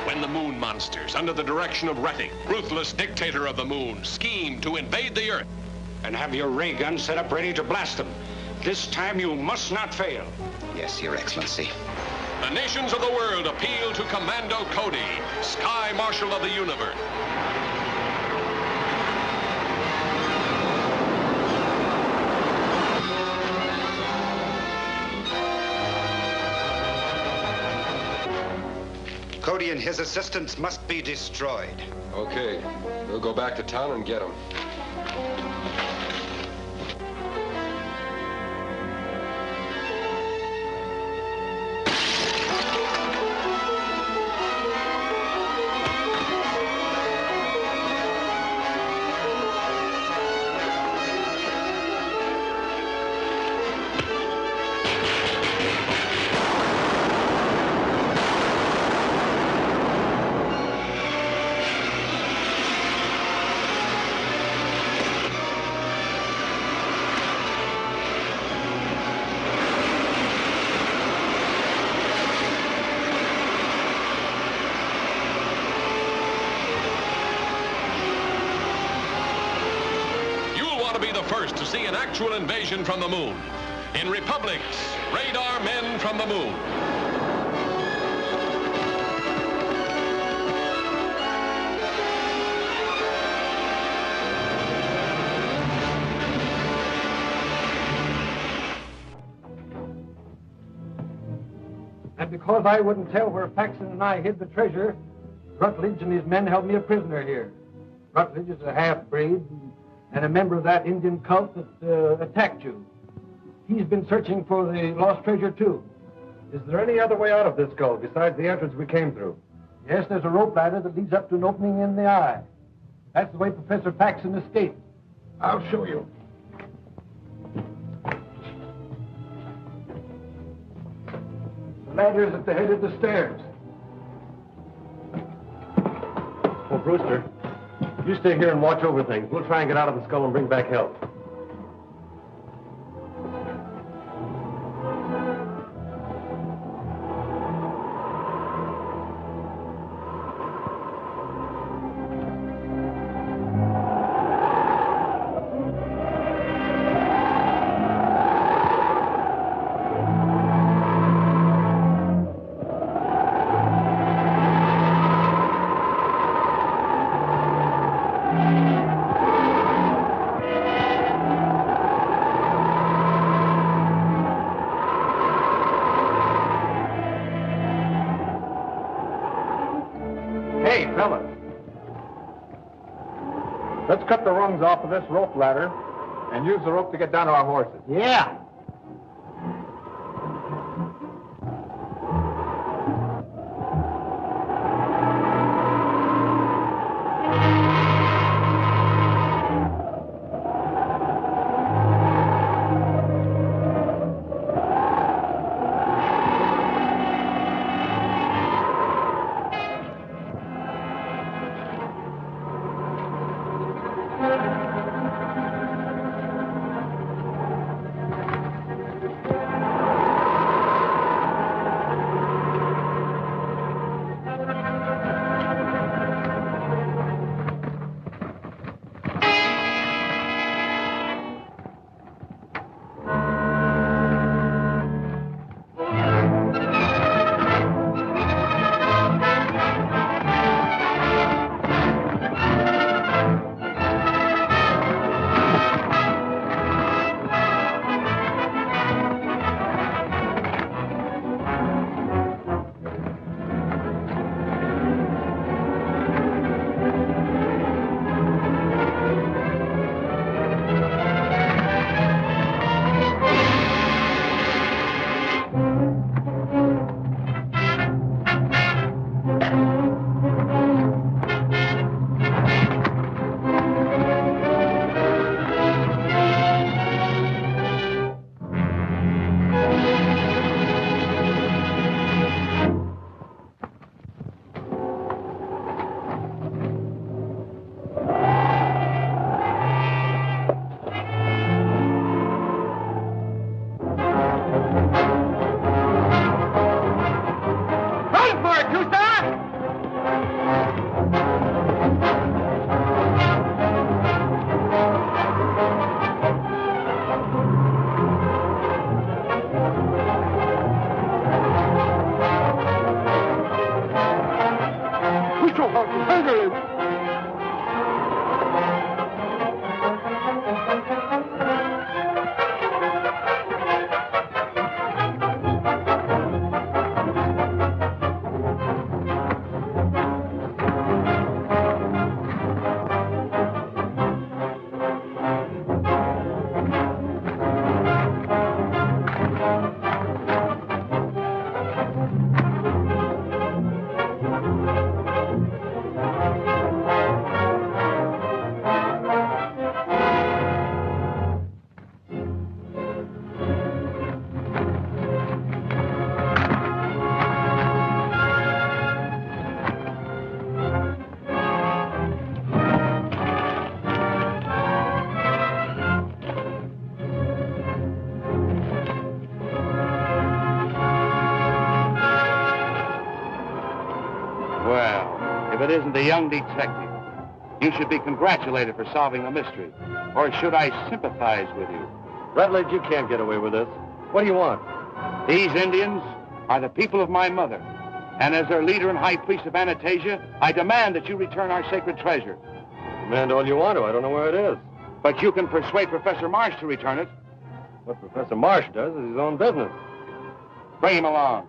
When the moon monsters, under the direction of Rettig, ruthless dictator of the moon, scheme to invade the Earth. And have your ray gun set up ready to blast them. This time you must not fail. Yes, Your Excellency. The nations of the world appeal to Commando Cody, Sky Marshal of the Universe. Cody He and his assistants must be destroyed. Okay. We'll go back to town and get him. First to see an actual invasion from the moon. In Republic's Radar Men from the Moon. And because I wouldn't tell where Paxton and I hid the treasure, Rutledge and his men held me a prisoner here. Rutledge is a half-breed and a member of that Indian cult that attacked you. He's been searching for the lost treasure, too. Is there any other way out of this gully besides the entrance we came through? Yes, there's a rope ladder that leads up to an opening in the eye. That's the way Professor Paxton escaped. I'll show you. The ladder is at the head of the stairs. Oh, Brewster, you stay here and watch over things. We'll try and get out of the skull and bring back help. Hey, fellas. Let's cut the rungs off of this rope ladder and use the rope to get down to our horses. Yeah. isn't a young detective. You should be congratulated for solving the mystery. Or should I sympathize with you? Rutledge, you can't get away with this. What do you want? These Indians are the people of my mother. And as their leader and high priest of Anastasia, I demand that you return our sacred treasure. Demand all you want to. I don't know where it is. But you can persuade Professor Marsh to return it. What Professor Marsh does is his own business. Bring him along.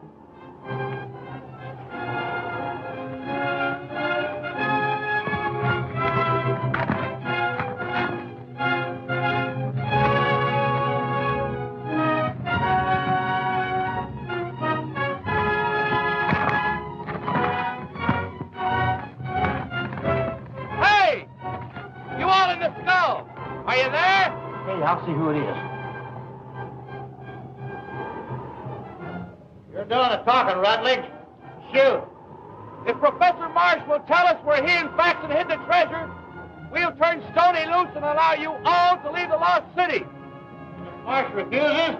Are you there? Hey, I'll see who it is. You're doing the talking, Rutledge. Shoot. If Professor Marsh will tell us where he and Faxon hid the treasure, we'll turn Stoney loose and allow you all to leave the lost city. If Marsh refuses,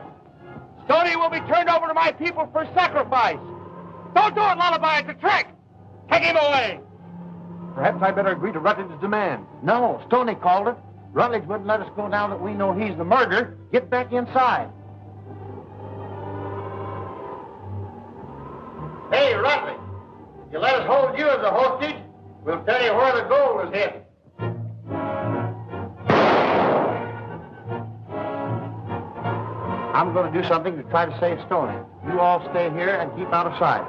Stoney will be turned over to my people for sacrifice. Don't do it, Lullaby. It's a trick. Take him away. Perhaps I better agree to Rutledge's demand. No, Stoney called it. Rutledge wouldn't let us go now that we know he's the murderer. Get back inside. Hey, Rutledge, you let us hold you as a hostage, we'll tell you where the gold is hidden. I'm going to do something to try to save Stoney. You all stay here and keep out of sight.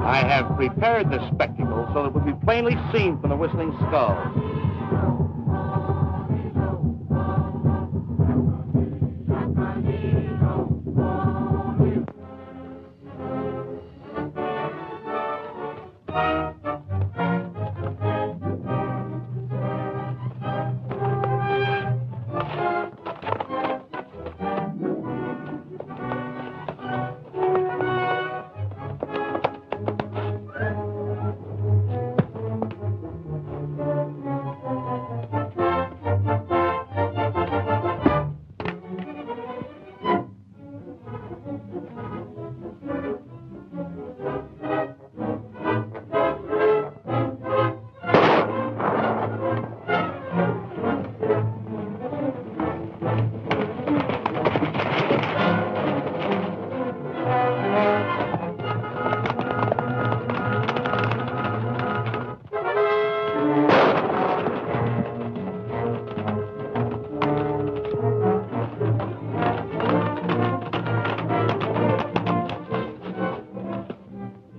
I have prepared the spectacle so that it will be plainly seen from the Whistling Skull.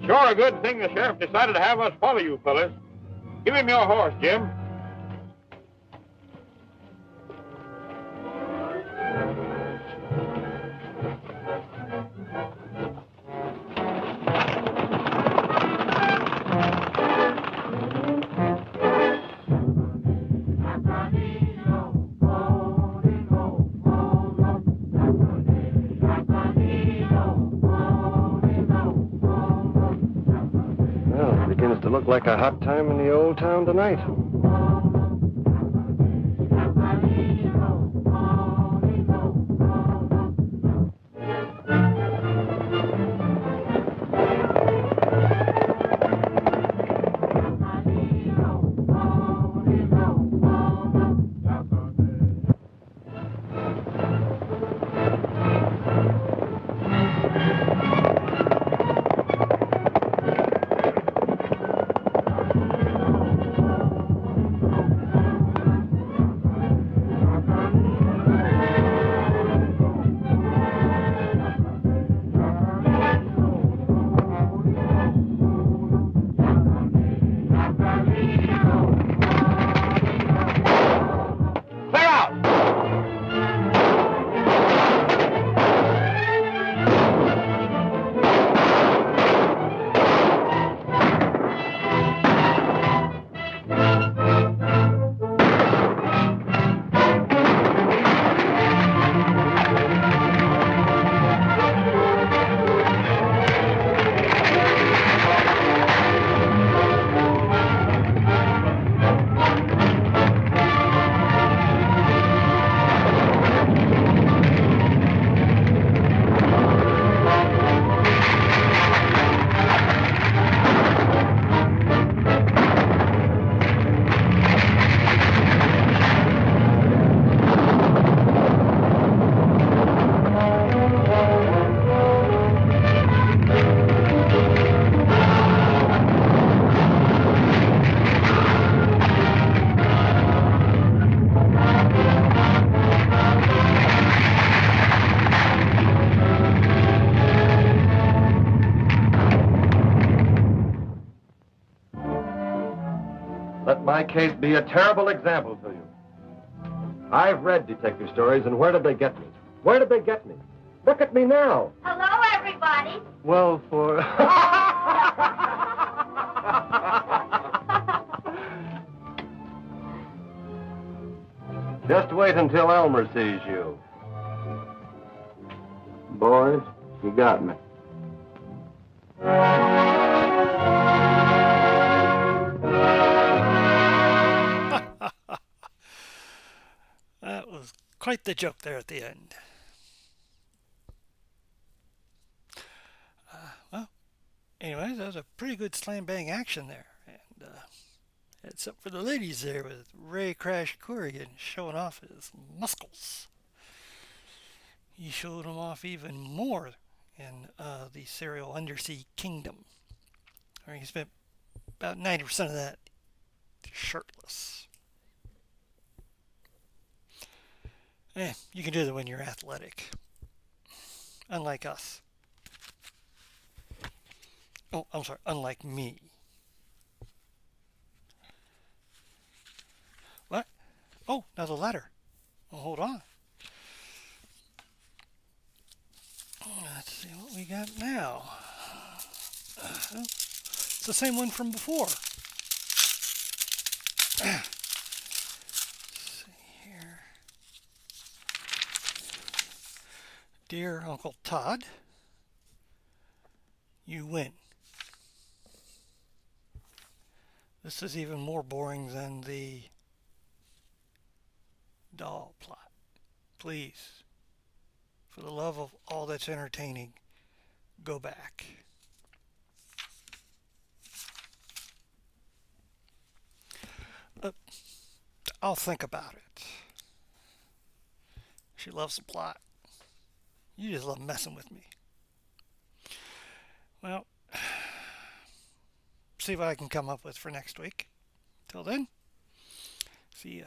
Sure a good thing the sheriff decided to have us follow you, fellas. Give him your horse, Jim. Well, it begins to look like a hot time in the old town tonight. my case be a terrible example to you. I've read detective stories, and where did they get me? Where did they get me? Look at me now. Hello, everybody. Well, for... Just wait until Elmer sees you. Boys, you got me. That was quite the joke there at the end. Well, anyways, that was a pretty good slam bang action there. And it's up for the ladies there with Ray Crash Corrigan showing off his muscles. He showed them off even more in the Serial Undersea Kingdom. I mean, he spent about 90% of that shirtless. You can do that when you're athletic. Unlike us. Oh, I'm sorry, unlike me. What? Oh, another letter. Well, hold on. Let's see what we got now. It's the same one from before. Let's see here. Dear Uncle Todd, you win. This is even more boring than the doll plot. Please, for the love of all that's entertaining, go back. I'll think about it. She loves the plot. You just love messing with me. Well, see what I can come up with for next week. Till then, see ya.